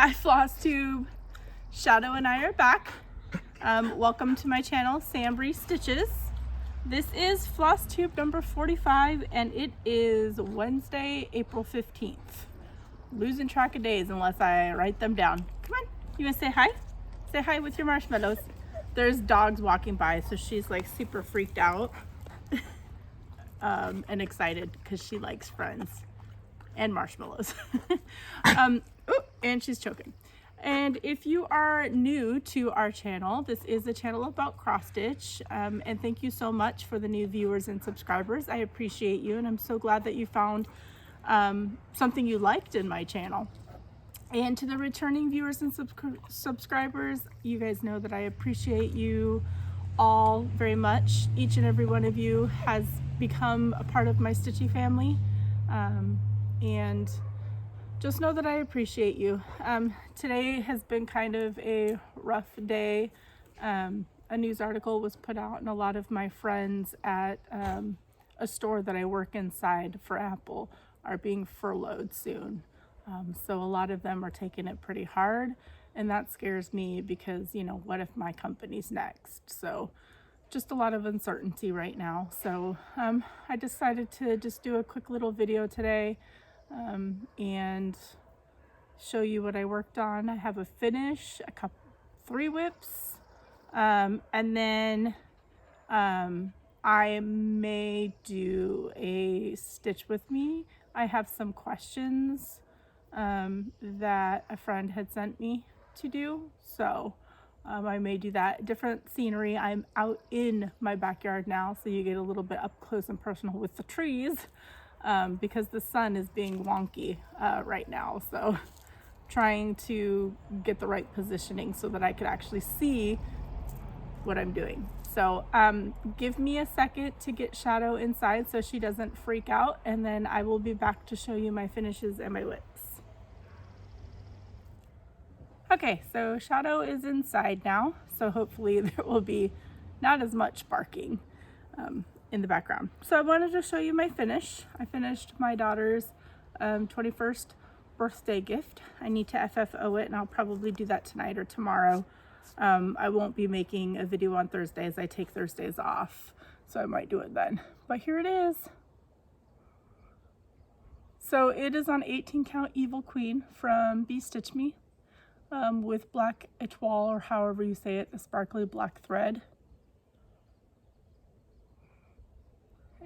Hi Flosstube, Shadow and I are back. Welcome to my channel, SamBrie Stitches. This is Flosstube number 45 and it is Wednesday, April 15th. Losing track of days unless I write them down. Come on, you wanna say hi? Say hi with your marshmallows. There's dogs walking by, so she's like super freaked out and excited because she likes friends and marshmallows. And she's choking. And if you are new to our channel, this is a channel about cross stitch, and thank you so much for the new viewers and subscribers. I appreciate you, and I'm so glad that you found something you liked in my channel. And to the returning viewers and subscribers, you guys know that I appreciate you all very much. Each and every one of you has become a part of my Stitchy family, and just know that I appreciate you. Today has been kind of a rough day. A news article was put out and a lot of my friends at a store that I work inside for Apple are being furloughed soon. So a lot of them are taking it pretty hard, and that scares me because, you know, what if my company's next? So just a lot of uncertainty right now. So I decided to just do a quick little video today and show you what I worked on. I have a finish, three whips, and then I may do a stitch with me. I have some questions that a friend had sent me to do, so I may do that. Different scenery. I'm out in my backyard now, so you get a little bit up close and personal with the trees. Because the sun is being wonky right now, so trying to get the right positioning so that I could actually see what I'm doing. So give me a second to get Shadow inside so she doesn't freak out, and then I will be back to show you my finishes and my whips. Okay, so Shadow is inside now, so hopefully there will be not as much barking in the background. So I wanted to show you my finish. I finished my daughter's 21st birthday gift. I need to FFO it, and I'll probably do that tonight or tomorrow. I won't be making a video on Thursdays. I take Thursdays off, so I might do it then. But here it is. So it is on 18 count Evil Queen from BeStitchMe with black etoile, or however you say it, the sparkly black thread.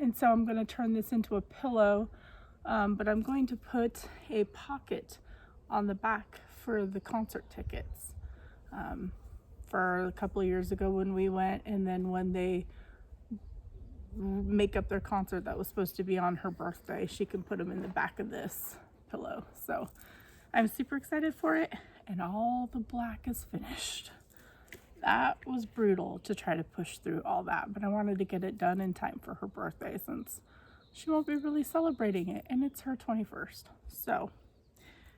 And so I'm going to turn this into a pillow, but I'm going to put a pocket on the back for the concert tickets. For a couple of years ago when we went, and then when they make up their concert that was supposed to be on her birthday, she can put them in the back of this pillow. So I'm super excited for it, and all the black is finished. That was brutal to try to push through all that, but I wanted to get it done in time for her birthday since she won't be really celebrating it, and it's her 21st. So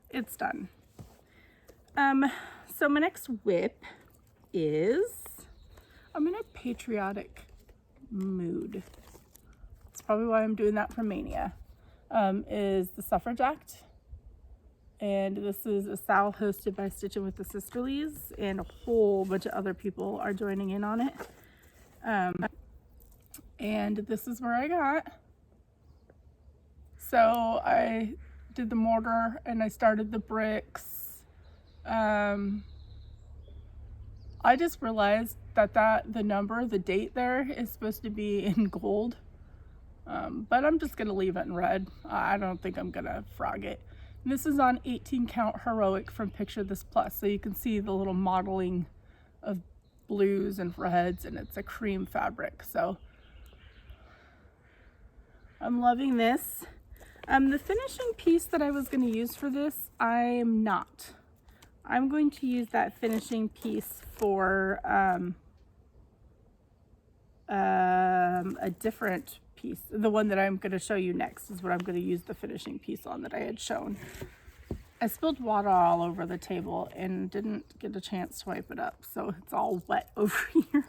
it's done. So my next whip is, I'm in a patriotic mood. That's probably why I'm doing that for Mania. Is the Suffrage Act. And this is a SAL hosted by Stitching with the Sisterlies, and a whole bunch of other people are joining in on it. And this is where I got. So I did the mortar and I started the bricks. I just realized that the number, the date there, is supposed to be in gold. But I'm just gonna leave it in red. I don't think I'm gonna frog it. This is on 18 count Heroic from Picture This Plus, so you can see the little modeling of blues and reds, and it's a cream fabric, so I'm loving this. The finishing piece that I was going to use for this, I'm not. I'm going to use that finishing piece for a different piece. The one that I'm going to show you next is what I'm going to use the finishing piece on that I had shown. I spilled water all over the table and didn't get a chance to wipe it up, so it's all wet over here.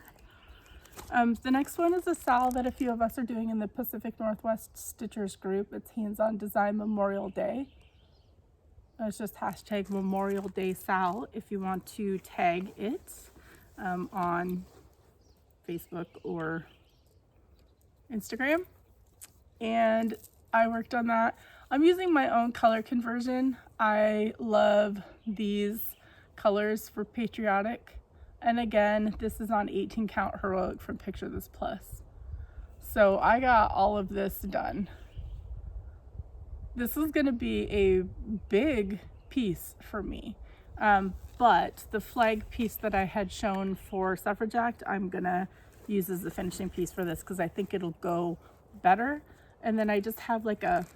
The next one is a SAL that a few of us are doing in the Pacific Northwest Stitchers group. It's Hands-On Design Memorial Day. It's just hashtag Memorial Day Sal if you want to tag it on Facebook or Instagram. And I worked on that. I'm using my own color conversion. I love these colors for patriotic. And again, this is on 18 count heroic from Picture This Plus. So I got all of this done. This is going to be a big piece for me. But the flag piece that I had shown for Suffrage Act, I'm going to use as the finishing piece for this because I think it'll go better. And then I just have like a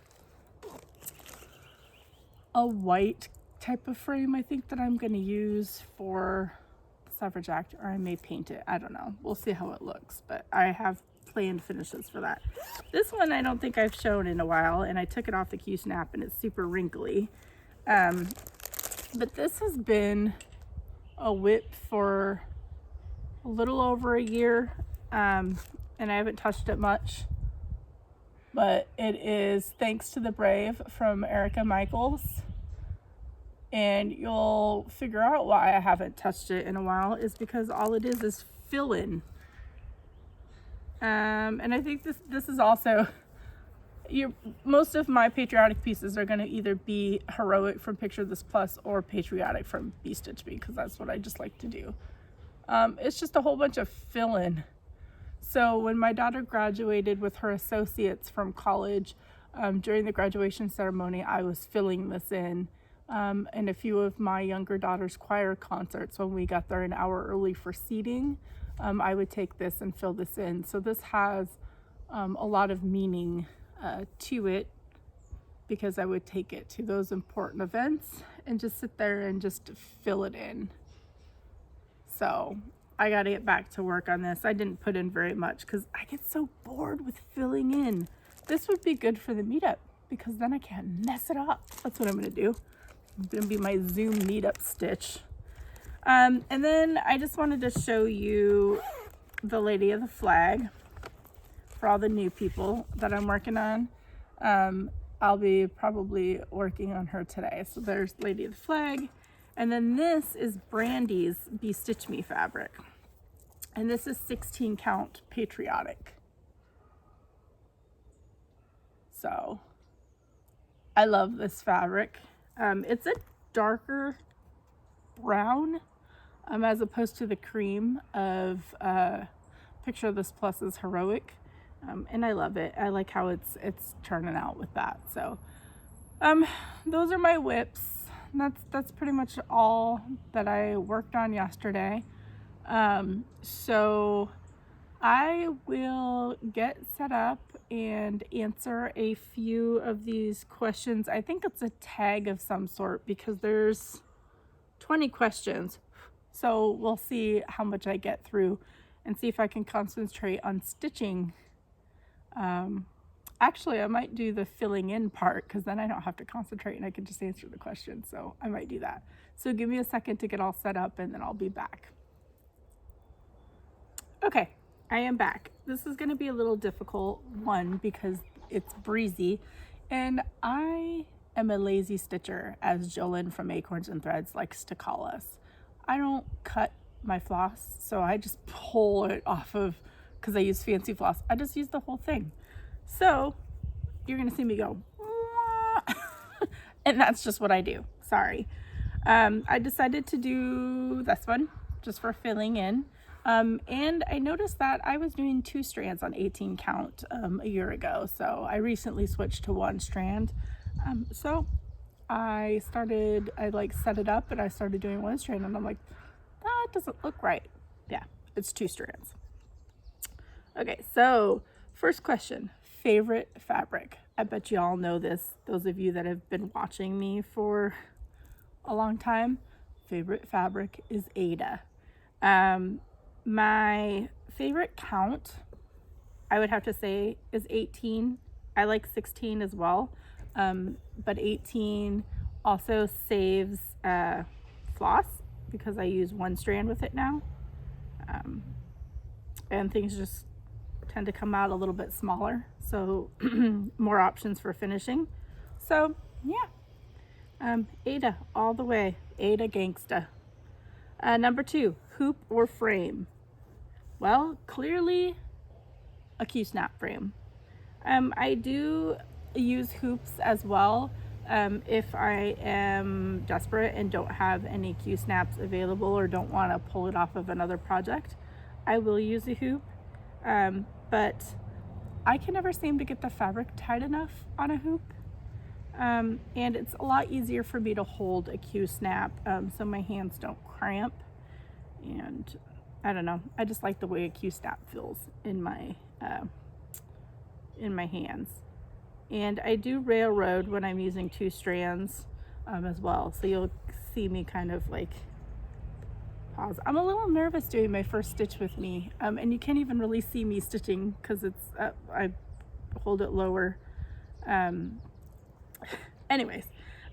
white type of frame I think that I'm going to use for Suffrage Act, or I may paint it. I don't know. We'll see how it looks, but I have planned finishes for that. This one I don't think I've shown in a while, and I took it off the Q-snap and it's super wrinkly. But this has been a whip for a little over a year, and I haven't touched it much. But it is Thanks to the Brave from Erica Michaels. And you'll figure out why I haven't touched it in a while is because all it is fill-in. And I think this is also, most of my patriotic pieces are going to either be heroic from Picture This Plus or patriotic from Be Stitch Me, because that's what I just like to do. It's just a whole bunch of fill-in. So when my daughter graduated with her associates from college, during the graduation ceremony, I was filling this in. And a few of my younger daughter's choir concerts, when we got there an hour early for seating, I would take this and fill this in. So this has a lot of meaning to it, because I would take it to those important events and just sit there and just fill it in. So I got to get back to work on this. I didn't put in very much because I get so bored with filling in. This would be good for the meetup because then I can't mess it up. That's what I'm going to do. It's going to be my Zoom meetup stitch. And then I just wanted to show you the Lady of the Flag for all the new people that I'm working on. I'll be probably working on her today. So there's Lady of the Flag. And then this is Brandy's Be Stitch Me fabric. And this is 16 count patriotic. So I love this fabric. It's a darker brown as opposed to the cream of Picture This Plus's heroic. And I love it. I like how it's turning out with that. So those are my whips. That's pretty much all that I worked on yesterday. So I will get set up and answer a few of these questions. I think it's a tag of some sort because there's 20 questions. So we'll see how much I get through and see if I can concentrate on stitching. Actually, I might do the filling in part because then I don't have to concentrate and I can just answer the question. So I might do that. So give me a second to get all set up and then I'll be back. Okay, I am back. This is going to be a little difficult one because it's breezy and I am a lazy stitcher, as Jolyn from Acorns Threads likes to call us. I don't cut my floss, so I just pull it off of, because I use fancy floss, I just use the whole thing. So you're gonna see me go and that's just what I do. Sorry. I decided to do this one just for filling in, and I noticed that I was doing 2 strands on 18 count a year ago, so I recently switched to 1 strand. So I set it up and I started doing 1 strand and I'm like, that doesn't look right. Yeah, it's 2 strands. Okay, so first question, favorite fabric. I bet you all know this, those of you that have been watching me for a long time. Favorite fabric is Ada. My favorite count, I would have to say, is 18. I like 16 as well, but 18 also saves floss because I use 1 strand with it now, and things just tend to come out a little bit smaller, so more options for finishing. So yeah, Ada, all the way. Ada gangsta. Number 2, hoop or frame? Well, clearly a Q-snap frame. I do use hoops as well. If I am desperate and don't have any Q-snaps available or don't want to pull it off of another project, I will use a hoop. But I can never seem to get the fabric tight enough on a hoop. And it's a lot easier for me to hold a Q-snap so my hands don't cramp. And I don't know, I just like the way a Q-snap feels in my hands. And I do railroad when I'm using 2 strands as well, so you'll see me kind of like pause. I'm a little nervous doing my first stitch with me, and you can't even really see me stitching because it's I hold it lower. Anyways,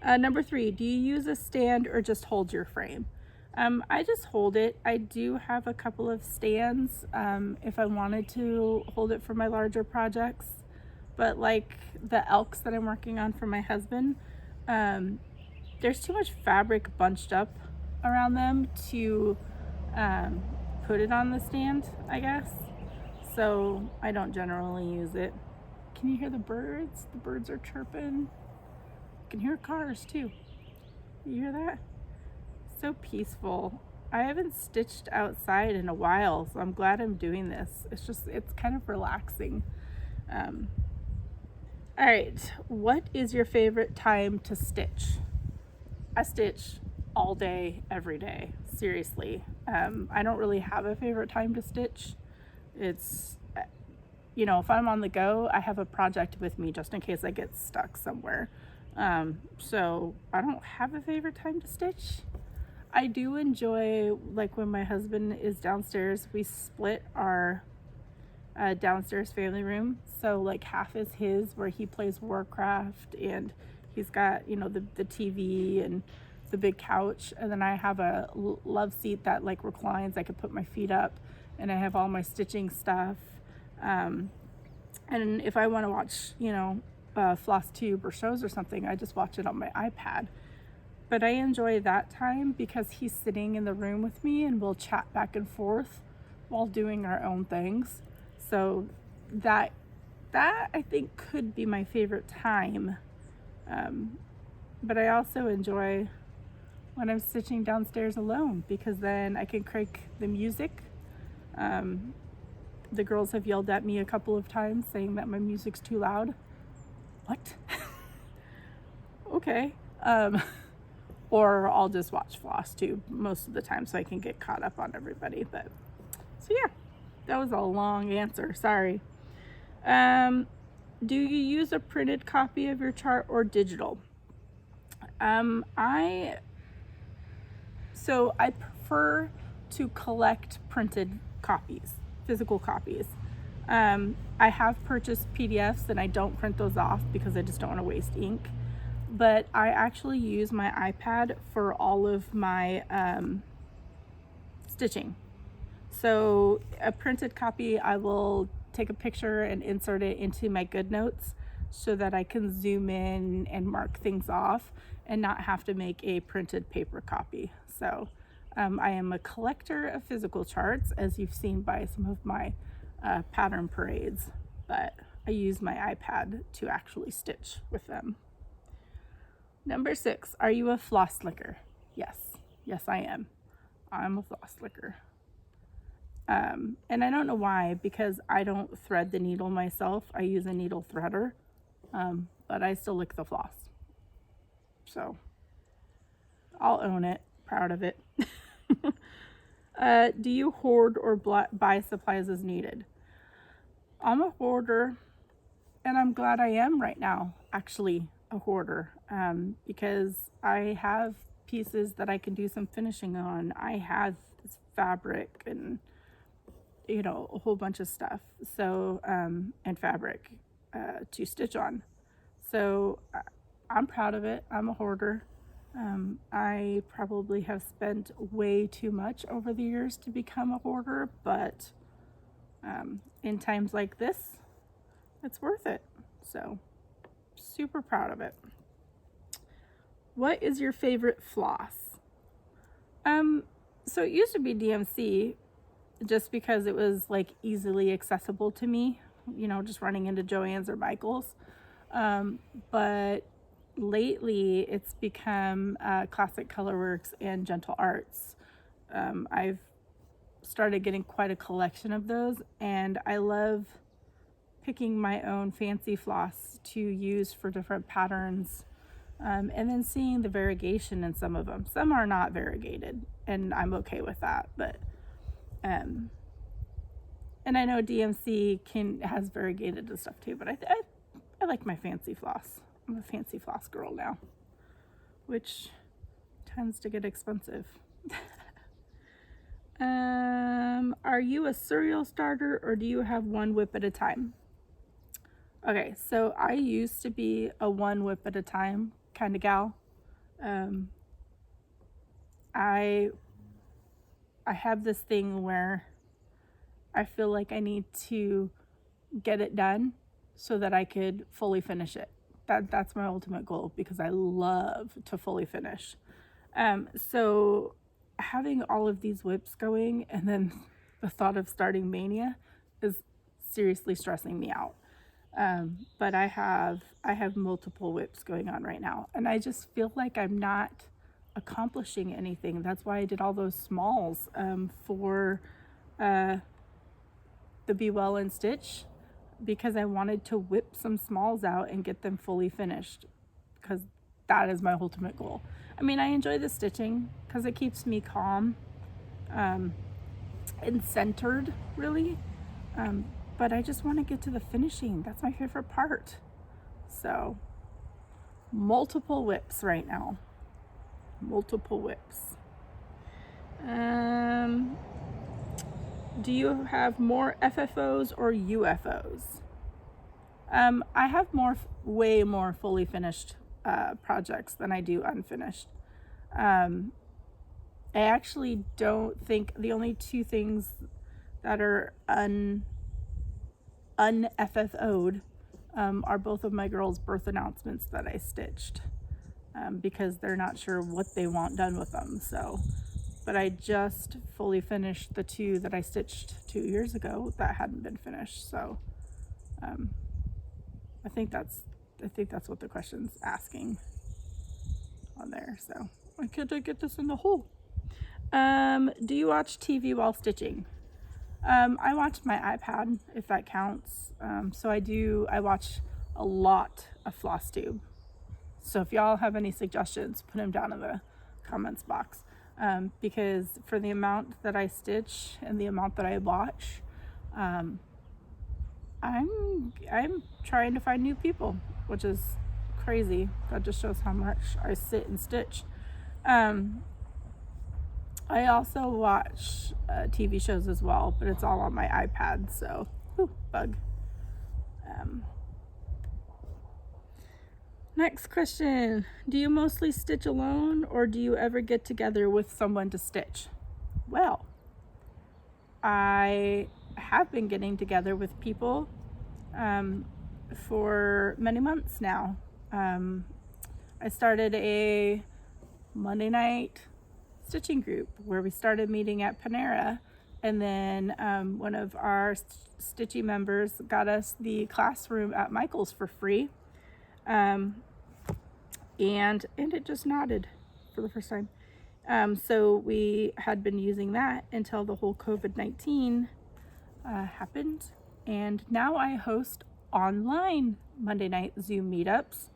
number 3, do you use a stand or just hold your frame? I just hold it. I do have a couple of stands if I wanted to hold it for my larger projects, but like the elks that I'm working on for my husband, there's too much fabric bunched up around them to put it on the stand, I guess. So I don't generally use it. Can you hear the birds? The birds are chirping. You can hear cars too. You hear that? So peaceful. I haven't stitched outside in a while, so I'm glad I'm doing this. It's kind of relaxing. All right, what is your favorite time to stitch? I stitch all day, every day, seriously. I don't really have a favorite time to stitch. It's, if I'm on the go, I have a project with me just in case I get stuck somewhere. So I don't have a favorite time to stitch. I do enjoy, like when my husband is downstairs, we split our downstairs family room. So like half is his where he plays Warcraft and he's got, the TV and the big couch. And then I have a love seat that like reclines. I could put my feet up and I have all my stitching stuff. And if I want to watch, Flosstube or shows or something, I just watch it on my iPad. But I enjoy that time because he's sitting in the room with me and we'll chat back and forth while doing our own things. So that I think could be my favorite time. But I also enjoy when I'm stitching downstairs alone because then I can crank the music. The girls have yelled at me a couple of times saying that my music's too loud. What? Okay. Or I'll just watch Flosstube most of the time so I can get caught up on everybody. But so yeah, that was a long answer. Sorry. Do you use a printed copy of your chart or digital? I prefer to collect printed copies, physical copies. I have purchased PDFs and I don't print those off because I just don't want to waste ink. But I actually use my iPad for all of my stitching. So a printed copy, I will take a picture and insert it into my GoodNotes so that I can zoom in and mark things off and not have to make a printed paper copy. So I am a collector of physical charts, as you've seen by some of my pattern parades, but I use my iPad to actually stitch with them. Number 6, are you a floss licker? Yes, I am. I'm a floss licker. And I don't know why, because I don't thread the needle myself. I use a needle threader, but I still lick the floss. So I'll own it, proud of it. Do you hoard or buy supplies as needed? I'm a hoarder, and I'm glad I am right now, actually a hoarder, because I have pieces that I can do some finishing on. I have this fabric and a whole bunch of stuff, so and fabric to stitch on. So I'm proud of it. I'm a hoarder. I probably have spent way too much over the years to become a hoarder, but in times like this, it's worth it. So super proud of it. What is your favorite floss? So it used to be DMC, just because it was like easily accessible to me, you know, just running into Joann's or Michael's. But lately it's become Classic Colorworks and Gentle Arts. I've started getting quite a collection of those, and I love picking my own fancy floss to use for different patterns, and then seeing the variegation in some of them. Some are not variegated, and I'm okay with that, but and I know DMC has variegated and stuff too, but I like my fancy floss. I'm a fancy floss girl now, which tends to get expensive. Are you a serial starter, or do you have one whip at a time? Okay, so I used to be a one whip at a time kind of gal. I have this thing where I feel like I need to get it done so that I could fully finish it. That's my ultimate goal, because I love to fully finish. So having all of these whips going, and then the thought of starting Mania is seriously stressing me out. But I have multiple whips going on right now, and I just feel like I'm not accomplishing anything. That's why I did all those smalls for the Be Well and Stitch, because I wanted to whip some smalls out and get them fully finished, because that is my ultimate goal. I mean, I enjoy the stitching because it keeps me calm and centered, really. But I just want to get to the finishing. That's my favorite part. So, multiple whips right now. Multiple whips. Do you have more FFOs or UFOs? I have way more fully finished projects than I do unfinished. I actually don't think the only two things that are un-FFO'd are both of my girls' birth announcements that I stitched, because they're not sure what they want done with them. So, but I just fully finished the two that I stitched 2 years ago that hadn't been finished. So I think that's what the question's asking on there. So why can't I get this in the hole? Do you watch TV while stitching? I watch my iPad, if that counts. So I watch a lot of Flosstube. So if y'all have any suggestions, put them down in the comments box. Because for the amount that I stitch and the amount that I watch, I'm trying to find new people, which is crazy. That just shows how much I sit and stitch. I also watch TV shows as well, but it's all on my iPad, so bug. Next question. Do you mostly stitch alone, or do you ever get together with someone to stitch? Well, I have been getting together with people for many months now. I started a Monday night stitching group where we started meeting at Panera, and then one of our stitchy members got us the classroom at Michael's for free, and it just nodded for the first time. So we had been using that until the whole COVID-19 happened, and now I host online Monday night Zoom meetups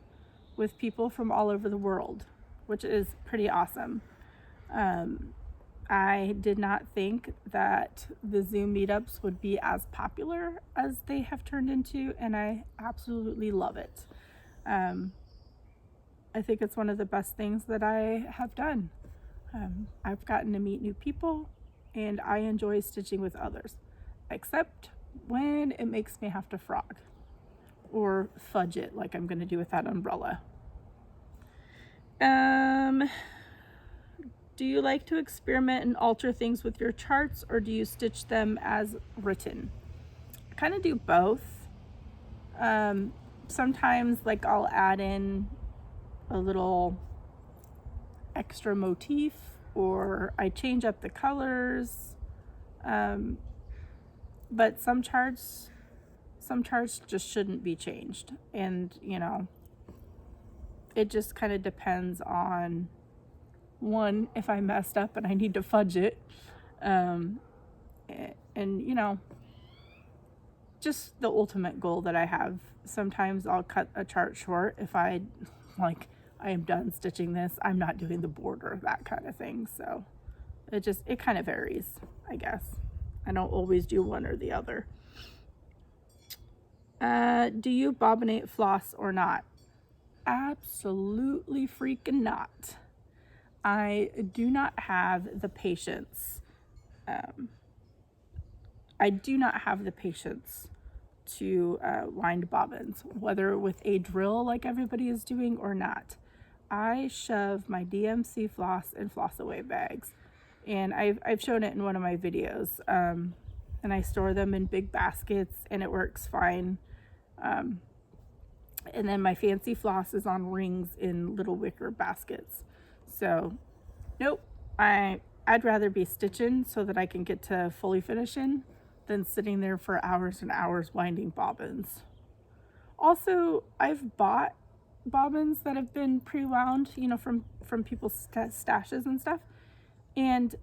with people from all over the world, which is pretty awesome. I did not think that the Zoom meetups would be as popular as they have turned into, and I absolutely love it. I think it's one of the best things that I have done. I've gotten to meet new people, and I enjoy stitching with others, except when it makes me have to frog or fudge it like I'm going to do with that umbrella. Do you like to experiment and alter things with your charts, or do you stitch them as written? I kind of do both. Sometimes like I'll add in a little extra motif, or I change up the colors. But some charts just shouldn't be changed. And, you know, it just kind of depends on, one, if I messed up and I need to fudge it. And, you know, just the ultimate goal that I have. Sometimes I'll cut a chart short if I am done stitching this, I'm not doing the border, that kind of thing. So it kind of varies, I guess. I don't always do one or the other. Do you bobbinate floss or not? Absolutely freaking not. I do not have the patience. I do not have the patience to wind bobbins, whether with a drill like everybody is doing or not. I shove my DMC floss in floss away bags, and I've shown it in one of my videos, and I store them in big baskets, and it works fine. And then my fancy floss is on rings in little wicker baskets. So nope, I'd rather be stitching so that I can get to fully finishing than sitting there for hours and hours winding bobbins. Also, I've bought bobbins that have been pre-wound, you know, from people's stashes and stuff, and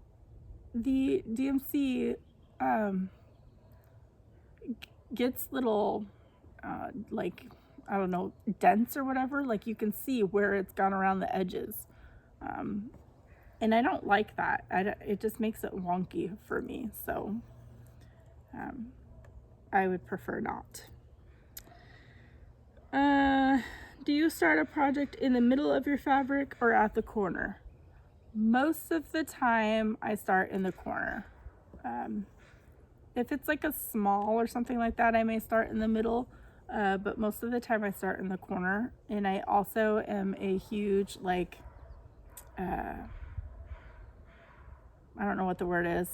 the DMC gets little like, I don't know, dents or whatever. Like, you can see where it's gone around the edges, and I don't like that. It just makes it wonky for me, so I would prefer not. Do you start a project in the middle of your fabric or at the corner? Most of the time I start in the corner. If it's like a small or something like that, I may start in the middle, but most of the time I start in the corner. And I also am a huge, like, I don't know what the word is,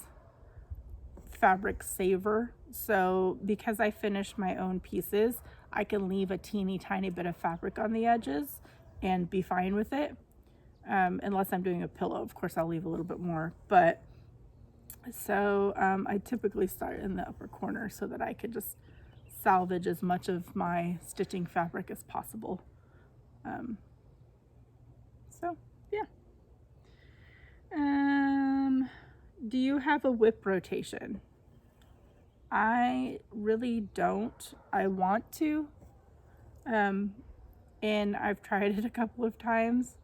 fabric saver. So because I finish my own pieces, I can leave a teeny tiny bit of fabric on the edges and be fine with it. Unless I'm doing a pillow, of course I'll leave a little bit more, but so I typically start in the upper corner so that I could just salvage as much of my stitching fabric as possible. So yeah. Do you have a whip rotation? I really don't. I want to, and I've tried it a couple of times.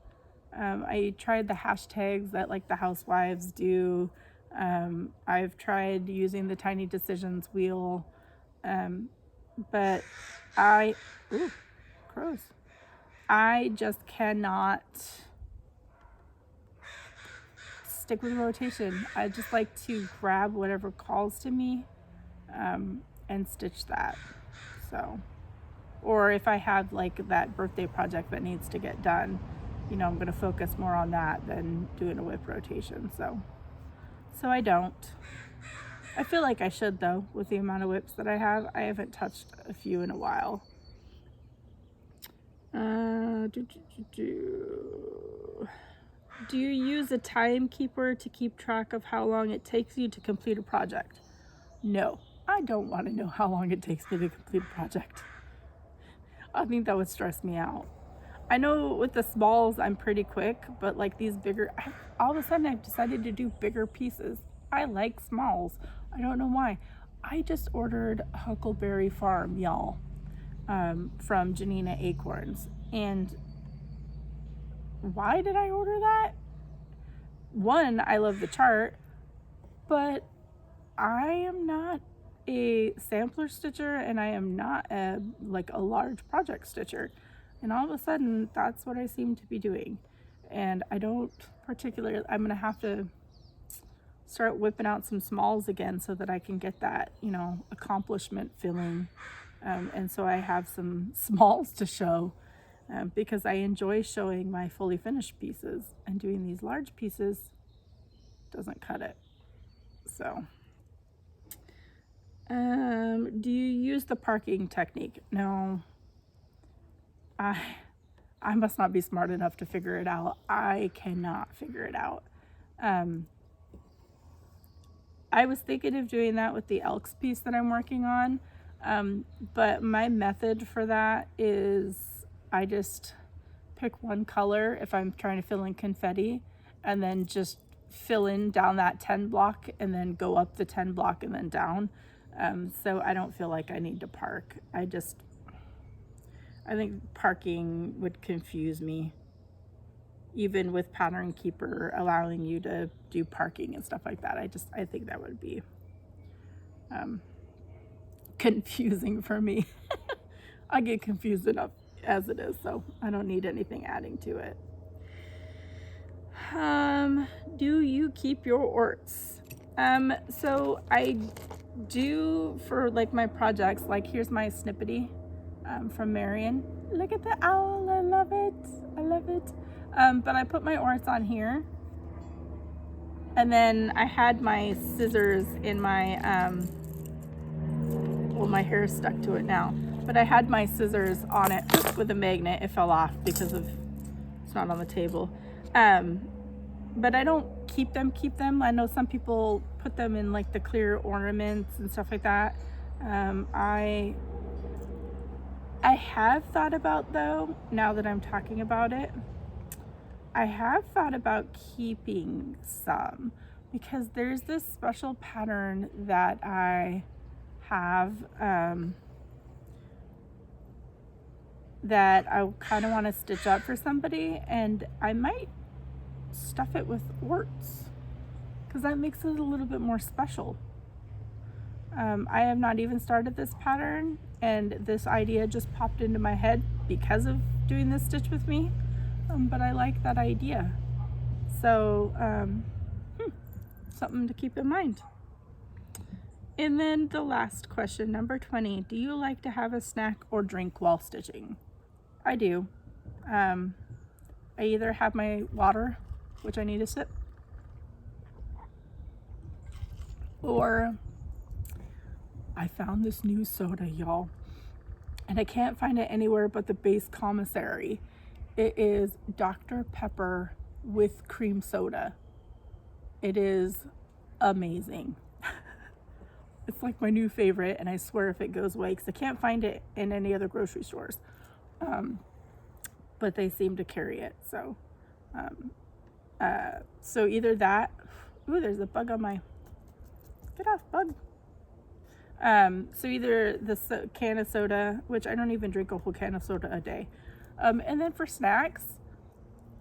I tried the hashtags that, like, the housewives do. I've tried using the Tiny Decisions wheel, but crows. I just cannot stick with rotation. I just like to grab whatever calls to me, and stitch that. So, or if I have like that birthday project that needs to get done, you know, I'm going to focus more on that than doing a whip rotation. So I don't. I feel like I should, though, with the amount of whips that I have. I haven't touched a few in a while. Do you use a timekeeper to keep track of how long it takes you to complete a project? No, I don't want to know how long it takes me to complete a project. I think that would stress me out. I know with the smalls I'm pretty quick, but like these bigger, all of a sudden I've decided to do bigger pieces. I like smalls. I don't know why. I just ordered Huckleberry Farm, y'all, from Janina Acorns. And why did I order that? One, I love the chart, but I am not a sampler stitcher, and I am not a large project stitcher. And all of a sudden, that's what I seem to be doing. And I don't particularly, I'm gonna have to start whipping out some smalls again so that I can get that, you know, accomplishment feeling. And so I have some smalls to show, because I enjoy showing my fully finished pieces, and doing these large pieces doesn't cut it. So, do you use the parking technique? No, I must not be smart enough to figure it out. I cannot figure it out. I was thinking of doing that with the Elks piece that I'm working on. But my method for that is I just pick one color if I'm trying to fill in confetti, and then just fill in down that 10 block and then go up the 10 block and then down. So I don't feel like I need to park. I think parking would confuse me, even with Pattern Keeper allowing you to do parking and stuff like that. I think that would be confusing for me. I get confused enough as it is, so I don't need anything adding to it. Do you keep your orts? So I do for like my projects. Like here's my snippety from Marion. Look at the owl. I love it. I love it. But I put my orts on here, and then I had my scissors in my well, my hair is stuck to it now, but I had my scissors on it with a magnet. It fell off because of it's not on the table. But I don't keep them. I know some people put them in like the clear ornaments and stuff like that. I have thought about, though, now that I'm talking about it, I have thought about keeping some, because there's this special pattern that I have that I kind of want to stitch up for somebody, and I might stuff it with orts because that makes it a little bit more special. I have not even started this pattern, and this idea just popped into my head because of doing this Stitch With Me, but I like that idea. So something to keep in mind. And then the last question, number 20, do you like to have a snack or drink while stitching? I do. I either have my water, which I need a sip, or I found this new soda, y'all, and I can't find it anywhere but the base commissary. It is Dr. Pepper with cream soda. It is amazing. It's like my new favorite, and I swear if it goes away, because I can't find it in any other grocery stores, but they seem to carry it. So so either that, ooh, there's a bug on my, get off, bug. So either the can of soda, which I don't even drink a whole can of soda a day, and then for snacks,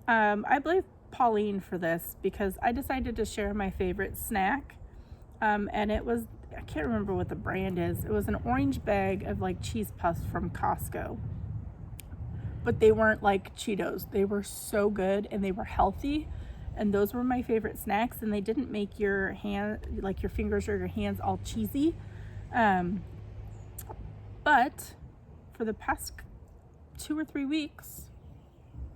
I blame Pauline for this, because I decided to share my favorite snack, and it was, I can't remember what the brand is. It was an orange bag of like cheese puffs from Costco, but they weren't like Cheetos. They were so good and they were healthy, and those were my favorite snacks, and they didn't make your hand, like your fingers or your hands, all cheesy. But for the past 2 or 3 weeks,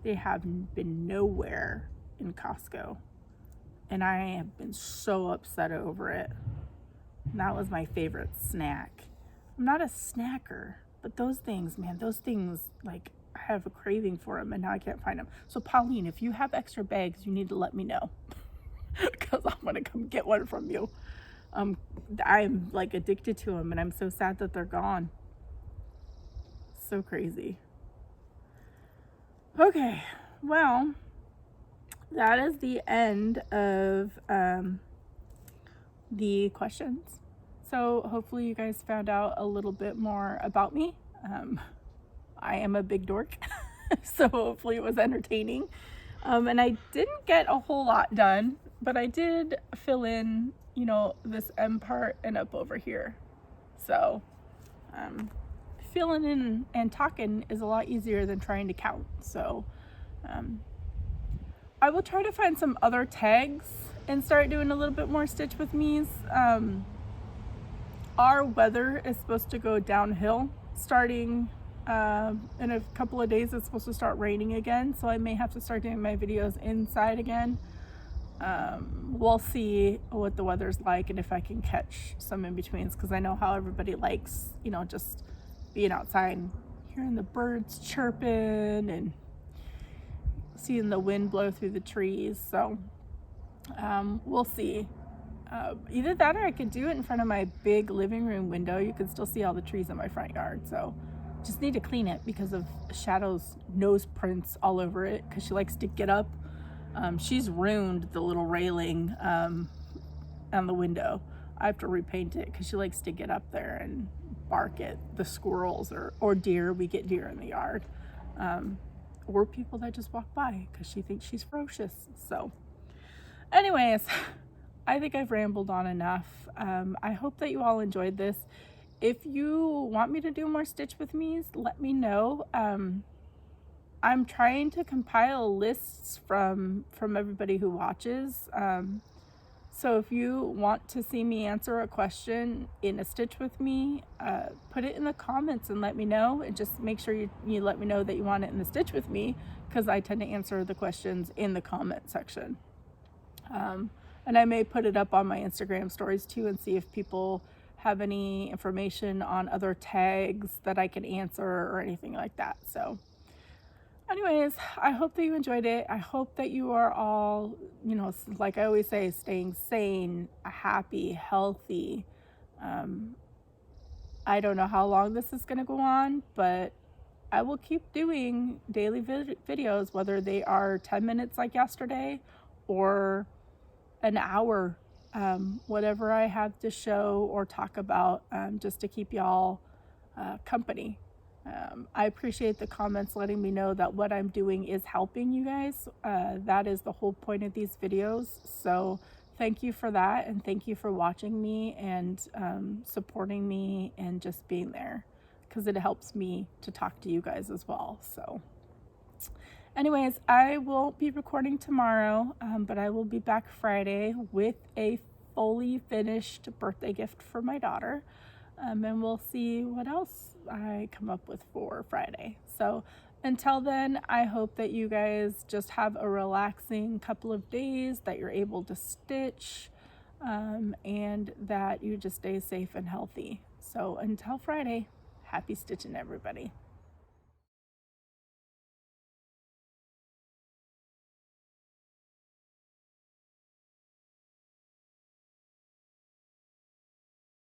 they have been nowhere in Costco, and I have been so upset over it. And that was my favorite snack. I'm not a snacker, but those things, man, those things, like, I have a craving for them, and now I can't find them. So Pauline, if you have extra bags, you need to let me know, because I'm gonna come get one from you. I'm like addicted to them, and I'm so sad that they're gone. So crazy. Okay, well, that is the end of the questions. So hopefully you guys found out a little bit more about me. I am a big dork, so hopefully it was entertaining. And I didn't get a whole lot done, but I did fill in, you know, this M part and up over here. So filling in and talking is a lot easier than trying to count. So I will try to find some other tags and start doing a little bit more Stitch With Me's. Our weather is supposed to go downhill starting in a couple of days. It's supposed to start raining again, so I may have to start doing my videos inside again. We'll see what the weather's like and if I can catch some in-betweens, because I know how everybody likes, you know, just being outside and hearing the birds chirping and seeing the wind blow through the trees. So we'll see. Either that or I could do it in front of my big living room window. You can still see all the trees in my front yard. So just need to clean it because of Shadow's nose prints all over it, because she likes to get up. She's ruined the little railing on the window. I have to repaint it because she likes to get up there and bark at the squirrels or deer. We get deer in the yard. Or people that just walk by because she thinks she's ferocious. So anyways, I think I've rambled on enough. I hope that you all enjoyed this. If you want me to do more Stitch with Me's, let me know. I'm trying to compile lists from everybody who watches. So if you want to see me answer a question in a Stitch with Me, put it in the comments and let me know. And just make sure you let me know that you want it in the Stitch with Me, because I tend to answer the questions in the comment section. And I may put it up on my Instagram stories too and see if people have any information on other tags that I can answer or anything like that. So anyways, I hope that you enjoyed it. I hope that you are all, like I always say, staying sane, happy, healthy. I don't know how long this is going to go on, but I will keep doing daily videos, whether they are 10 minutes like yesterday or an hour, whatever I have to show or talk about, just to keep y'all company. I appreciate the comments letting me know that what I'm doing is helping you guys. That is the whole point of these videos. So thank you for that, and thank you for watching me and supporting me and just being there, because it helps me to talk to you guys as well. So anyways, I won't be recording tomorrow, but I will be back Friday with a fully finished birthday gift for my daughter. And we'll see what else I come up with for Friday. So until then, I hope that you guys just have a relaxing couple of days, that you're able to stitch, and that you just stay safe and healthy. So until Friday, happy stitching, everybody.